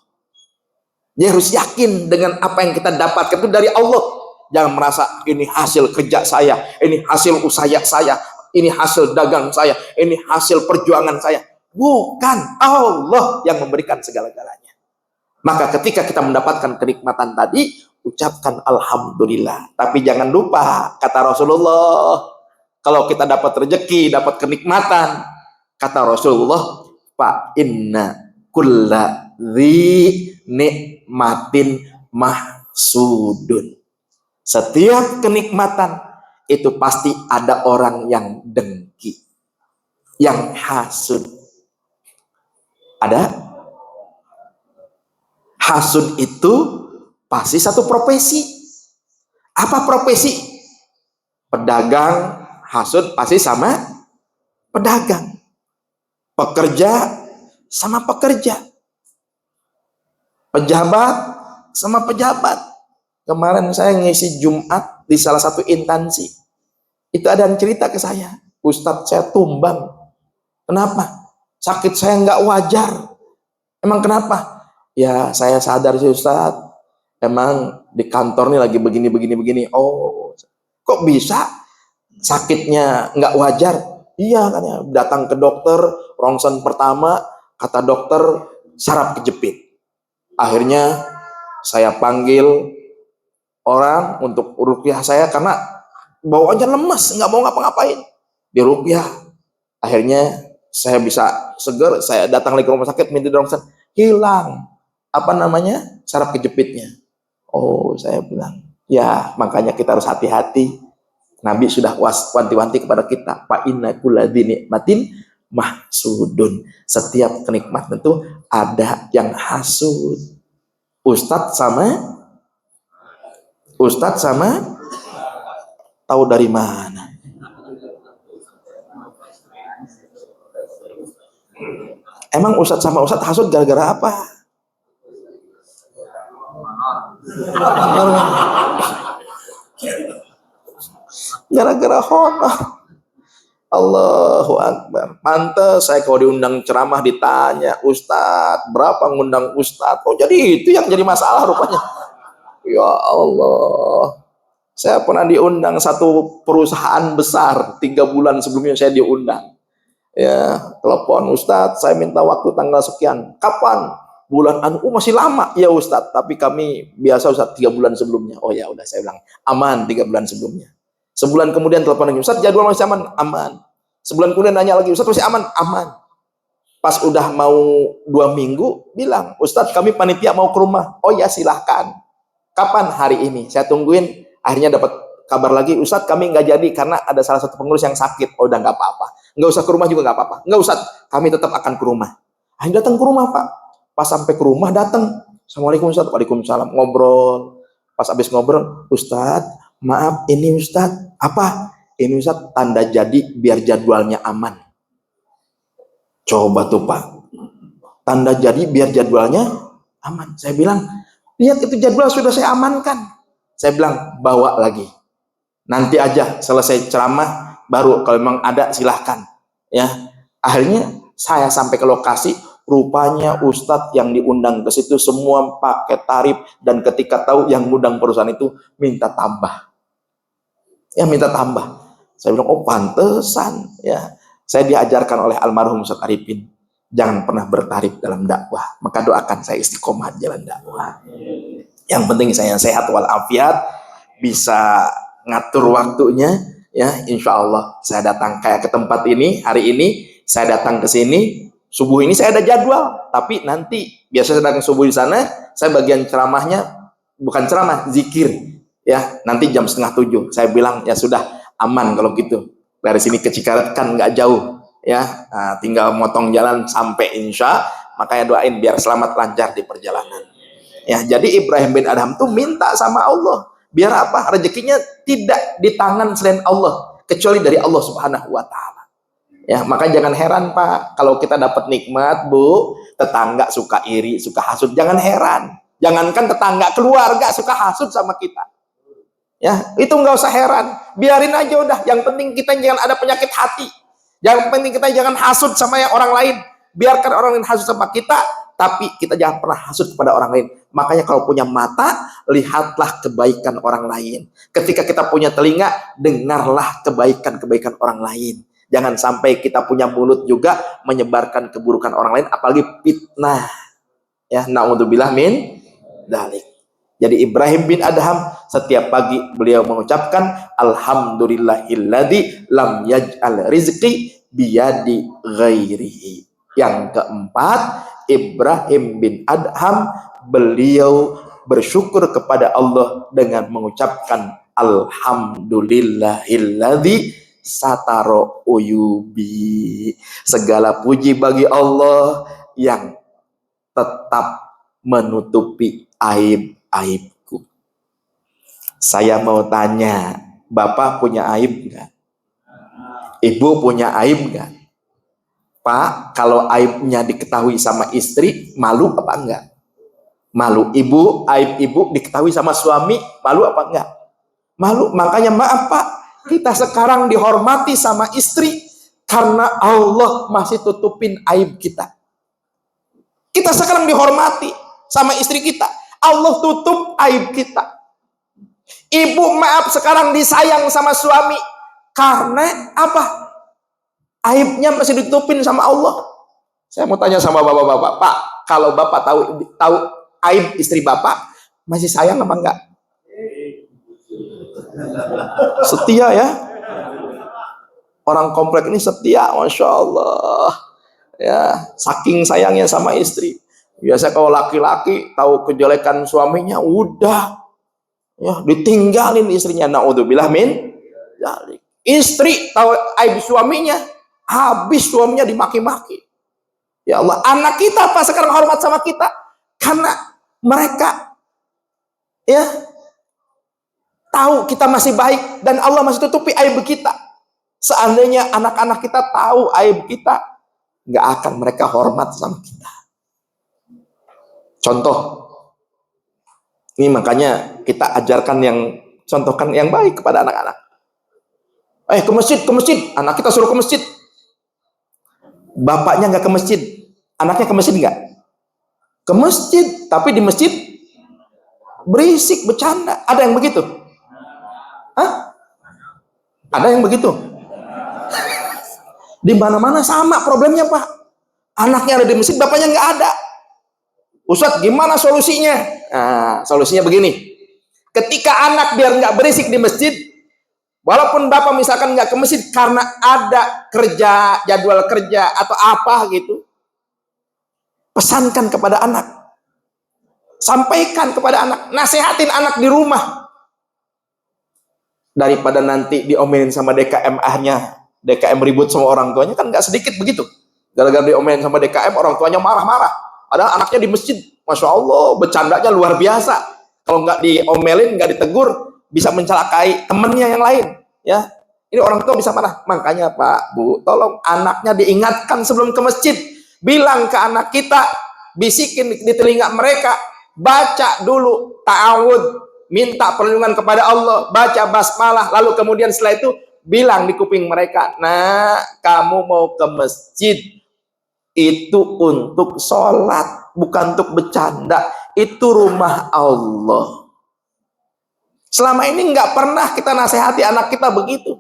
Dia harus yakin dengan apa yang kita dapatkan itu dari Allah. Jangan merasa ini hasil kerja saya, ini hasil usaha saya, ini hasil dagang saya, ini hasil perjuangan saya. Bukan, Allah yang memberikan segala-galanya. Maka ketika kita mendapatkan kenikmatan tadi, ucapkan Alhamdulillah. Tapi jangan lupa, kata Rasulullah, kalau kita dapat rezeki, dapat kenikmatan, kata Rasulullah, fa inna kulla dzi nikmatin mahsudun. Setiap kenikmatan itu pasti ada orang yang dengki, yang hasud. Ada? Hasud itu pasti satu profesi. Apa profesi? Pedagang, hasud pasti sama pedagang. Pekerja sama pekerja. Pejabat sama pejabat. Kemarin saya ngisi Jumat di salah satu instansi. Itu ada yang cerita ke saya. Ustadz, saya tumbang. Kenapa? Sakit saya nggak wajar. Emang kenapa? Ya saya sadar sih Ustadz. Emang di kantor nih lagi begini. Oh, kok bisa sakitnya nggak wajar? Iya katanya. Datang ke dokter, rongsen pertama, kata dokter saraf kejepit. Akhirnya saya panggil orang untuk ruqyah saya karena bawaannya lemas, nggak mau ngapa-ngapain. Di ruqyah. Akhirnya saya bisa seger, saya datang lagi ke rumah sakit, minta rongsen, hilang. Apa namanya? Saraf kejepitnya. Oh, saya bilang, ya makanya kita harus hati-hati. Nabi sudah wanti-wanti kepada kita, fa inna kulla dzi nikmatin mahsudun. Setiap kenikmatan itu ada yang hasud. Ustadz sama tahu dari mana? Emang ustadz sama ustadz hasud gara-gara apa? Gara-gara honor. Allahu Akbar. Pantes saya kalau diundang ceramah ditanya, Ustadz, berapa ngundang Ustadz? Oh jadi itu yang jadi masalah rupanya. Ya Allah. Saya pernah diundang satu perusahaan besar, 3 bulan sebelumnya saya diundang. Ya, telepon Ustadz, saya minta waktu tanggal sekian. Kapan? Bulan masih lama ya Ustadz, tapi kami biasa Ustadz 3 bulan sebelumnya. Oh ya udah, saya bilang aman 3 bulan sebelumnya. Sebulan kemudian telepon lagi, Ustadz jadwal masih aman? Aman. Sebulan kemudian nanya lagi, Ustadz masih aman? Aman. Pas udah mau 2 minggu, bilang, Ustadz kami panitia mau ke rumah. Oh ya silahkan. Kapan? Hari ini. Saya tungguin. Akhirnya dapat kabar lagi, Ustadz kami nggak jadi karena ada salah satu pengurus yang sakit. Oh udah nggak apa-apa. Nggak usah ke rumah juga nggak apa-apa. Nggak Ustadz, kami tetap akan ke rumah. Akhirnya datang ke rumah Pak. Pas sampai ke rumah datang. Assalamualaikum Ustadz. Waalaikumsalam. Ngobrol. Pas habis ngobrol, Ustadz maaf ini Ustadz. Apa? Ini Ustadz tanda jadi biar jadwalnya aman. Coba tuh Pak, tanda jadi biar jadwalnya aman. Saya bilang, lihat itu jadwal sudah saya amankan. Saya bilang, bawa lagi. Nanti aja selesai ceramah, baru kalau memang ada silahkan. Ya, akhirnya saya sampai ke lokasi, rupanya Ustadz yang diundang ke situ semua pakai tarif, dan ketika tahu yang ngundang perusahaan itu minta tambah. Ya minta tambah. Saya bilang, oh pantesan ya. Saya diajarkan oleh almarhum Ustadz Arifin, jangan pernah bertarif dalam dakwah. Maka doakan saya istiqomah jalan dakwah. Yang penting saya sehat walafiat, bisa ngatur waktunya. Ya, insya Allah saya datang kayak ke tempat ini hari ini. Saya datang ke sini subuh ini saya ada jadwal. Tapi nanti biasa saya datang subuh di sana, saya bagian ceramahnya bukan ceramah, zikir. Ya, nanti jam 6:30. Saya bilang ya sudah aman kalau gitu. Dari sini ke Cikaret kan nggak jauh ya, nah, tinggal motong jalan sampai insya. Makanya doain biar selamat lancar di perjalanan ya. Jadi Ibrahim bin Adham tuh minta sama Allah biar apa, rezekinya tidak di tangan selain Allah kecuali dari Allah Subhanahu wa Ta'ala ya. Maka jangan heran Pak kalau kita dapat nikmat Bu, tetangga suka iri, suka hasut. Jangan heran, jangankan tetangga, keluarga suka hasut sama kita. Ya, itu nggak usah heran, biarin aja udah. Yang penting kita jangan ada penyakit hati. Yang penting kita jangan hasut sama yang orang lain. Biarkan orang lain hasut sama kita, tapi kita jangan pernah hasut kepada orang lain. Makanya kalau punya mata, lihatlah kebaikan orang lain. Ketika kita punya telinga, dengarlah kebaikan-kebaikan orang lain. Jangan sampai kita punya mulut juga menyebarkan keburukan orang lain, apalagi fitnah. Ya, na'udzubillah min dzalik. Jadi Ibrahim bin Adham setiap pagi beliau mengucapkan alhamdulillahilladzi lam yaj'al rizqi biyadi ghairihi. Yang keempat, Ibrahim bin Adham beliau bersyukur kepada Allah dengan mengucapkan alhamdulillahilladzi sataro uyubi. Segala puji bagi Allah yang tetap menutupi aibku. Saya mau tanya, Bapak punya aib nggak? Ibu punya aib nggak? Pak, kalau aibnya diketahui sama istri, malu apa enggak? Malu. Ibu, aib ibu diketahui sama suami, malu apa enggak? Malu. Makanya maaf Pak, kita sekarang dihormati sama istri karena Allah masih tutupin aib kita. Kita sekarang dihormati sama istri kita, Allah tutup aib kita. Ibu maaf sekarang disayang sama suami karena apa? Aibnya masih ditutupin sama Allah. Saya mau tanya sama bapak-bapak, Pak, kalau bapak tahu aib istri bapak, masih sayang apa enggak? Setia ya? Orang komplek ini setia, masya Allah. Ya, saking sayangnya sama istri. Biasa kalau laki-laki tahu kejelekan suaminya, udah ya ditinggalin istrinya. Naudzubillah min dzalik. Istri tahu aib suaminya, habis suaminya dimaki-maki. Ya Allah, anak kita apa sekarang hormat sama kita? Karena mereka ya tahu kita masih baik dan Allah masih tutupi aib kita. Seandainya anak-anak kita tahu aib kita, nggak akan mereka hormat sama kita. Contoh, ini makanya kita ajarkan contohkan yang baik kepada anak-anak. Ke masjid, anak kita suruh ke masjid. Bapaknya nggak ke masjid, anaknya ke masjid nggak? Ke masjid, tapi di masjid berisik, bercanda. Ada yang begitu? Hah? Ada yang begitu? Di mana-mana sama problemnya Pak. Anaknya ada di masjid, bapaknya nggak ada. Ustadz, gimana solusinya? Nah, solusinya begini. Ketika anak biar nggak berisik di masjid, walaupun bapak misalkan nggak ke masjid karena ada kerja, jadwal kerja atau apa gitu, Pesankan kepada anak, sampaikan kepada anak, nasihatin anak di rumah, daripada nanti diomelin sama DKM-nya, DKM ribut sama orang tuanya. Kan nggak sedikit begitu, gara-gara diomelin sama DKM orang tuanya marah-marah, padahal anaknya di masjid, Masya Allah bercandanya luar biasa. Kalau nggak diomelin, nggak ditegur, bisa mencelakai temennya yang lain, ya. Ini orang tua bisa marah. Makanya Pak, Bu, tolong anaknya diingatkan sebelum ke masjid. Bilang ke anak kita, bisikin di telinga mereka, baca dulu ta'awud, minta perlindungan kepada Allah, baca basmalah, lalu kemudian setelah itu bilang di kuping mereka, nah kamu mau ke masjid itu untuk sholat, bukan untuk bercanda, itu rumah Allah. Selama ini nggak pernah kita nasihati anak kita begitu.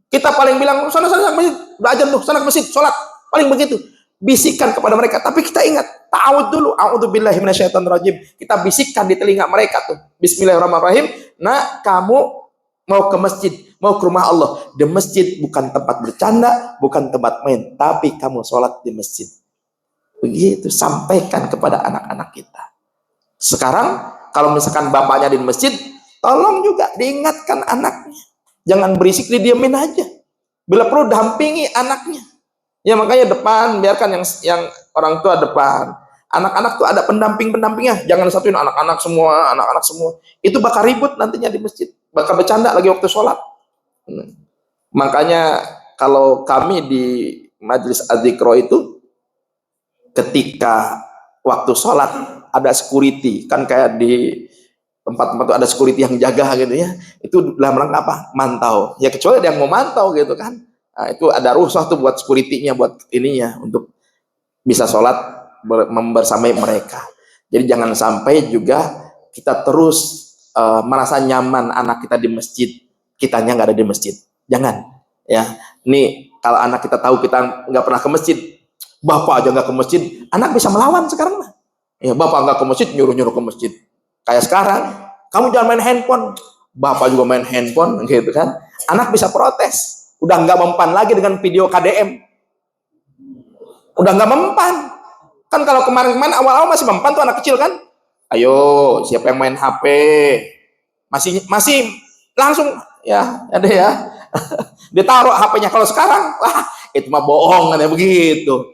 Kita paling bilang, sana ke masjid, belajar tuh, sana ke masjid, sholat, paling begitu. Bisikan kepada mereka, tapi kita ingat, ta'awud dulu, a'udzubillahi minasyaitonirrajim. Kita bisikkan di telinga mereka tuh, bismillahirrahmanirrahim. Nah, kamu mau ke masjid, mau ke rumah Allah. Di masjid bukan tempat bercanda, bukan tempat main, tapi kamu sholat di masjid. Begitu, sampaikan kepada anak-anak kita. Sekarang, kalau misalkan bapaknya di masjid, tolong juga diingatkan anaknya. Jangan berisik, didiamin aja. Bila perlu dampingi anaknya. Ya makanya depan, biarkan yang orang tua depan. Anak-anak tuh ada pendamping-pendampingnya. Jangan satuin anak-anak semua. Itu bakal ribut nantinya di masjid. Bakal bercanda lagi waktu sholat. Makanya kalau kami di Majelis Adzikro itu, ketika waktu sholat ada security. Kan kayak di tempat-tempat itu ada security yang jaga gitu ya, itu dalam rangka apa? Mantau. Ya kecuali ada yang mau mantau gitu kan. Nah, itu ada rukhsah tuh buat security-nya, buat ininya, untuk bisa sholat membersamai mereka. Jadi jangan sampai juga kita terus merasa nyaman anak kita di masjid, kitanya nggak ada di masjid. Jangan. Ya, nih kalau anak kita tahu kita nggak pernah ke masjid, bapak aja nggak ke masjid, anak bisa melawan sekarang mah. Ya, bapak nggak ke masjid, nyuruh-nyuruh ke masjid. Kayak sekarang, kamu jangan main handphone, bapak juga main handphone, gitu kan? Anak bisa protes, udah nggak mempan lagi dengan video KDM, udah nggak mempan. Kan kalau kemarin-kemarin awal-awal masih mempan tuh anak kecil kan? Ayo, siapa yang main HP? Masih langsung ya, ada ya. Ditaruh HP-nya. Kalau sekarang, wah itu mah bohong kan ya begitu.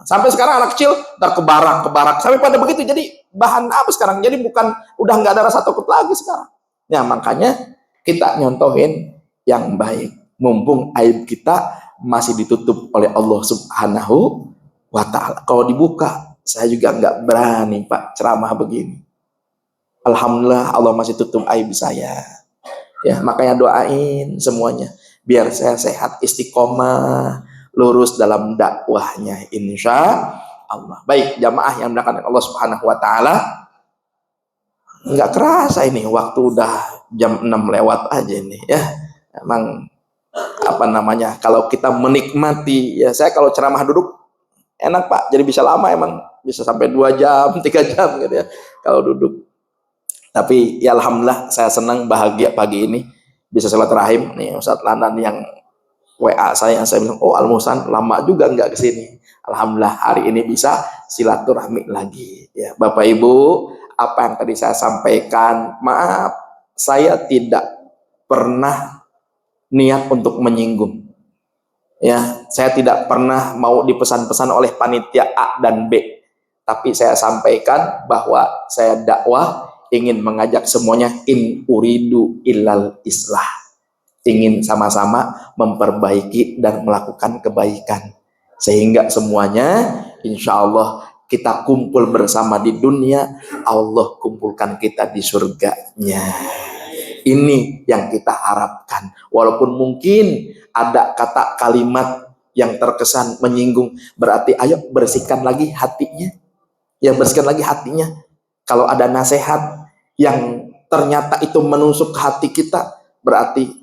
Sampai sekarang anak kecil kebarak sampai pada begitu. Jadi bahan apa sekarang? Jadi bukan, udah nggak ada rasa takut lagi sekarang. Ya makanya kita nyontohin yang baik, mumpung aib kita masih ditutup oleh Allah Subhanahu wa ta'ala. Kalau dibuka, saya juga nggak berani Pak ceramah begini. Alhamdulillah Allah masih tutup aib saya. Ya makanya doain semuanya biar saya sehat, istiqomah, lurus dalam dakwahnya insya Allah. Baik jamaah yang dimuliakan Allah Subhanahu wa ta'ala, nggak kerasa ini waktu udah jam 6 lewat aja ini ya. Emang apa namanya, kalau kita menikmati ya, saya kalau ceramah duduk enak Pak, jadi bisa lama, emang bisa sampai 2 jam 3 jam gitu ya kalau duduk. Tapi ya alhamdulillah saya senang, bahagia pagi ini bisa silaturahim nih. Ustadz Landan yang WA saya bilang, oh Al-Muhsan lama juga nggak kesini. Alhamdulillah hari ini bisa silaturahmi lagi. Ya Bapak Ibu, apa yang tadi saya sampaikan, maaf saya tidak pernah niat untuk menyinggung. Ya, saya tidak pernah mau dipesan-pesan oleh panitia A dan B. Tapi saya sampaikan bahwa saya dakwah ingin mengajak semuanya in uridu illal islah. Ingin sama-sama memperbaiki dan melakukan kebaikan, sehingga semuanya insya Allah kita kumpul bersama di dunia, Allah kumpulkan kita di surganya. Ini yang kita harapkan. Walaupun mungkin ada kata kalimat yang terkesan menyinggung, berarti ayo bersihkan lagi hatinya. Ya bersihkan lagi hatinya. Kalau ada nasihat yang ternyata itu menusuk hati kita, berarti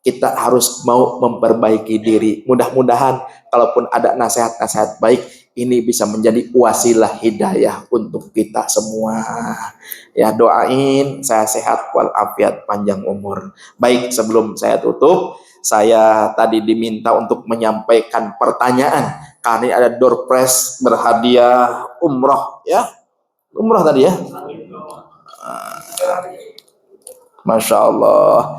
kita harus mau memperbaiki diri. Mudah-mudahan kalaupun ada nasihat-nasihat baik, ini bisa menjadi wasilah hidayah untuk kita semua. Ya, doain saya sehat walafiat, panjang umur. Baik, sebelum saya tutup, saya tadi diminta untuk menyampaikan pertanyaan. Kali ada door prize berhadiah umroh, ya. Umroh tadi ya. Masya Allah.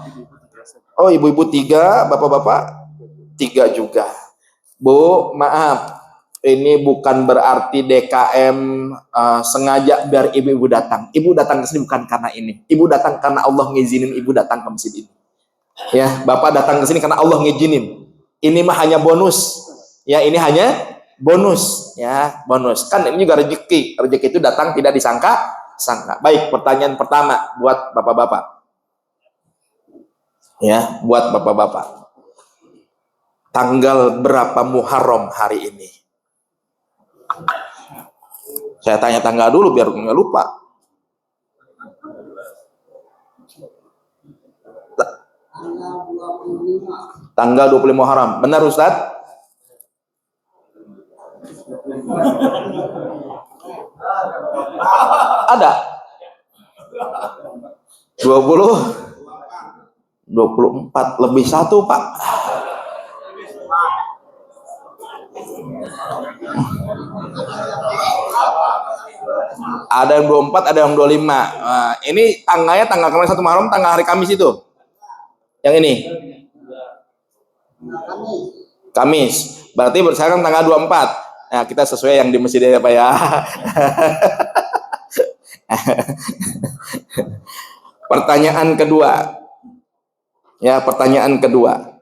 Oh, ibu-ibu 3, bapak-bapak 3 juga. Bu, maaf, ini bukan berarti DKM sengaja biar ibu-ibu datang. Ibu datang ke sini bukan karena ini. Ibu datang karena Allah ngizinin ibu datang ke masjid ini. Ya, bapak datang ke sini karena Allah ngizinin. Ini mah hanya bonus. Ya, ini hanya bonus. Ya, bonus. Kan ini juga rezeki. Rezeki itu datang tidak disangka. Baik, pertanyaan pertama buat bapak-bapak. Ya, buat bapak-bapak. Tanggal berapa Muharram hari ini? Saya tanya tanggal dulu biar nggak lupa. Tanggal 25 Muharram. Benar Ustaz? Ada? 24 lebih 1 Pak. Ada yang 24, ada yang 25. Nah, ini tanggalnya tanggal kemarin 1 Muharram, tanggal hari Kamis itu. Yang ini. Kamis. Berarti sekarang tanggal 24. Nah, kita sesuai yang di masjid ya Pak ya. Pertanyaan kedua. Ya, pertanyaan kedua.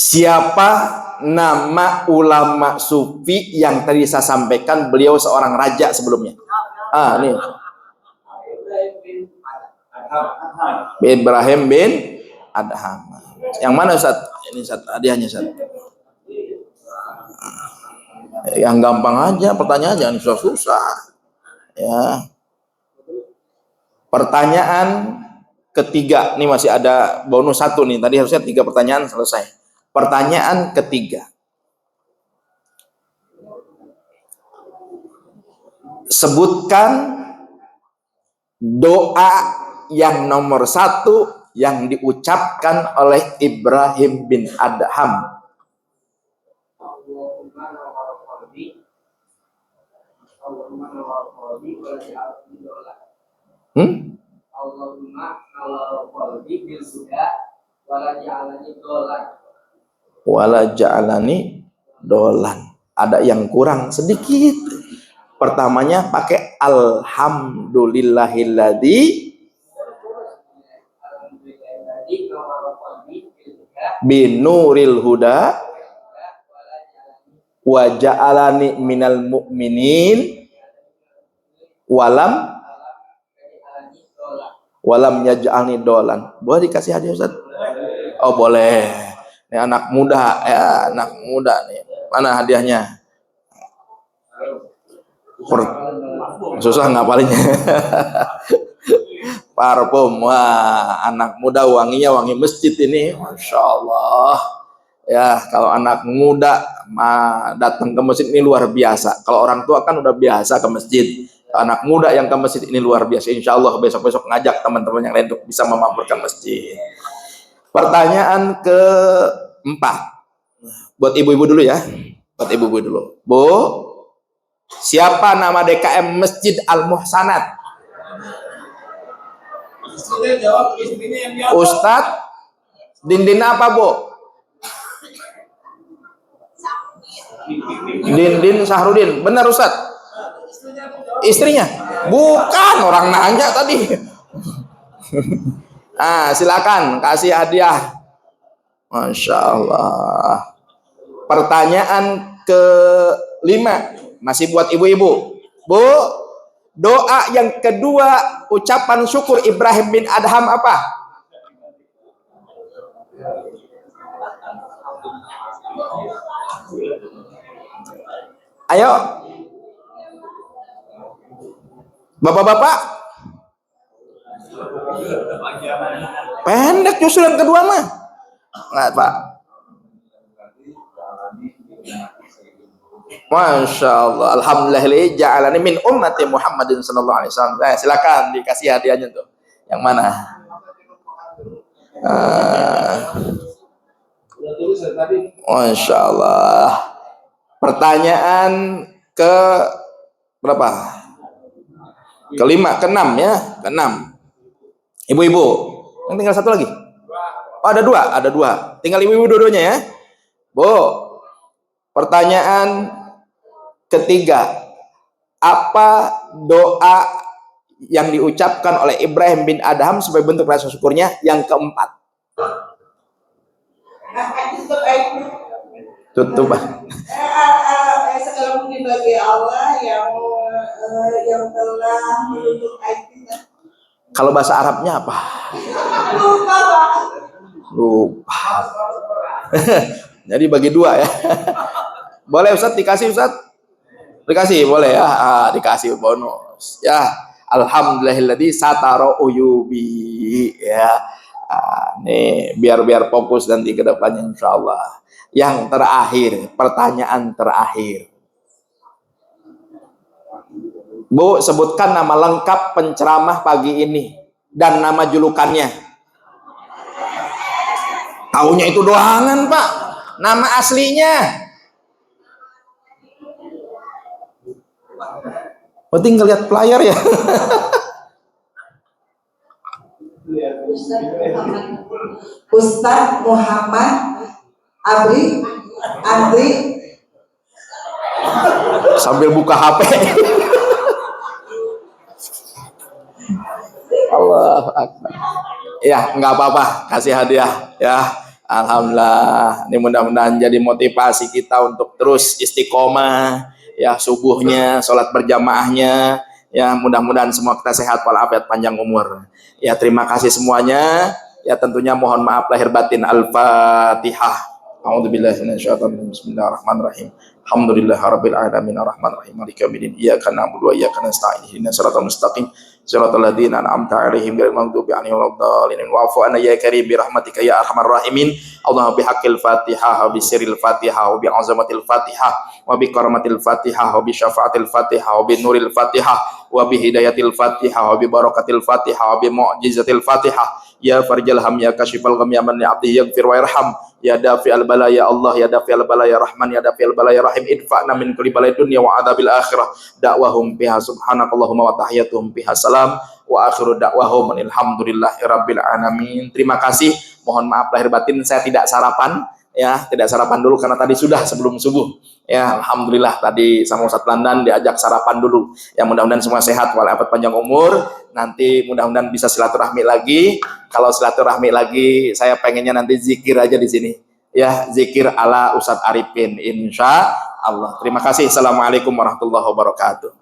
Siapa nama ulama sufi yang tadi saya sampaikan beliau seorang raja sebelumnya? Nih. Ibrahim bin Adham. Yang mana Ustaz? Ini Ustaz, hadiahnya Ustaz. Yang gampang aja, pertanyaan jangan susah-susah. Ya. Pertanyaan ketiga, ini masih ada bonus 1 nih. Tadi harusnya 3 pertanyaan selesai. Pertanyaan ketiga. Sebutkan doa yang nomor 1 yang diucapkan oleh Ibrahim bin Adham. Wala ja'alani dolan. Ada yang kurang sedikit. Pertamanya pakai alhamdulillahilladzi binuril huda wa ja'alani minal mu'minin walam yaj'alni dolan. Boleh dikasih hadiah Ustaz? Oh boleh. Ini anak muda ya, anak muda nih. Mana hadiahnya? Susah ngapalinya. Parfum. Wah, anak muda wanginya wangi masjid ini. Masya Allah. Ya, kalau anak muda datang ke masjid ini luar biasa. Kalau orang tua kan udah biasa ke masjid. Anak muda yang ke masjid ini luar biasa. Insya Allah besok-besok ngajak teman-teman yang lain untuk bisa memampurkan masjid. Pertanyaan keempat. Buat ibu-ibu dulu ya. Buat ibu-ibu dulu. Bu, siapa nama DKM Masjid Al-Muhsanat? Ustadz Dindin apa Bu? Dindin Sahrudin. Benar Ustadz? Istrinya? Bukan, orang nanya tadi. Silakan kasih hadiah. Masya Allah. Pertanyaan ke-5 masih buat ibu-ibu. Bu, doa yang kedua ucapan syukur Ibrahim bin Adham apa? Ayo. Bapak-bapak. Pendek justru yang kedua mah. Enggak, Pak. Masya Allah, alhamdulillah ja'alani min ummati Muhammadin sallallahu alaihi wasallam. Silakan dikasih hadiahnya tuh. Yang mana? Masya Allah. Pertanyaan ke berapa? Kelima, keenam ya, keenam. Ibu-ibu, yang tinggal satu lagi. Oh, ada dua. Tinggal ibu-ibu dua-duanya ya. Bu, pertanyaan ketiga, apa doa yang diucapkan oleh Ibrahim bin Adham sebagai bentuk rasa syukurnya? Yang keempat. Tutup. Segala mungkin bagi Allah yang telah menutup aib kita. Kalau bahasa Arabnya apa? Lupa. Jadi bagi dua ya. Boleh Ustaz, dikasih Ustaz? Dikasih boleh ya. Dikasih bonus. Ya, alhamdulillahilladzi satara uyubi ya. Nih biar fokus nanti ke depannya insyaallah. Yang terakhir, pertanyaan terakhir. Bu, sebutkan nama lengkap penceramah pagi ini dan nama julukannya. Taunya itu doangan, Pak. Nama aslinya. Penting ngeliat player ya. Ustaz Muhammad Andri sambil buka HP. Allah Akbar. Ya, nggak apa-apa, kasih hadiah ya. Alhamdulillah. Ini mudah-mudahan jadi motivasi kita untuk terus istiqomah ya, subuhnya, sholat berjamaahnya ya. Mudah-mudahan semua kita sehat walafiat, panjang umur. Ya, terima kasih semuanya. Ya, tentunya mohon maaf lahir batin. Al-Fatihah. A'udzubillahi minasyaitonir rajim. Bismillahirrahmanirrahim. Alhamdulillahirabbil alamin arrahmanirrahim maliki yaumiddin. Iyyaka na'budu wa iyyaka nasta'in. Ihdinas siratal mustaqim. Siratal ladzina an'amta 'alaihim ghairil maghdubi 'alaihim waladdallin. Wa'fu 'anna ya karim bi rahmatika ya arhamar rahimin. Allahumma bihaqqil Fatihah wa bi sirril Fatihah wa bi 'azamatil Fatihah wa bi karamatil Fatihah wa bi syafaatil Fatihah wa bi nuril Fatihah wa bi hidayatil Fatihah wa bi barakatil Fatihah wa bi mu'jizatil Fatihah. Ya farjal ham ya kashifal gham ya man ya'tihi yaghfir wa yarham. Ya dafi'al bala ya Allah, ya dafi'al bala ya Rahman, ya dafi'al bala ya Rahim. Idfa'na min kulli balai dunya wa adabil akhirah. Da'wahum biha subhanakallahumma wa tahiyyatuhum biha salam wa akhiru da'wahum alhamdulillahi rabbil alamin. Terima kasih. Mohon maaf lahir batin saya tidak sarapan ya, tidak sarapan dulu karena tadi sudah sebelum subuh. Ya, alhamdulillah tadi sama Ustaz Landan diajak sarapan dulu. Ya, mudah-mudahan semua sehat walafiat, panjang umur. Nanti mudah-mudahan bisa silaturahmi lagi. Kalau silaturahmi lagi, saya pengennya nanti zikir aja di sini. Ya, zikir ala Ustaz Arifin insya Allah. Terima kasih. Assalamualaikum warahmatullahi wabarakatuh.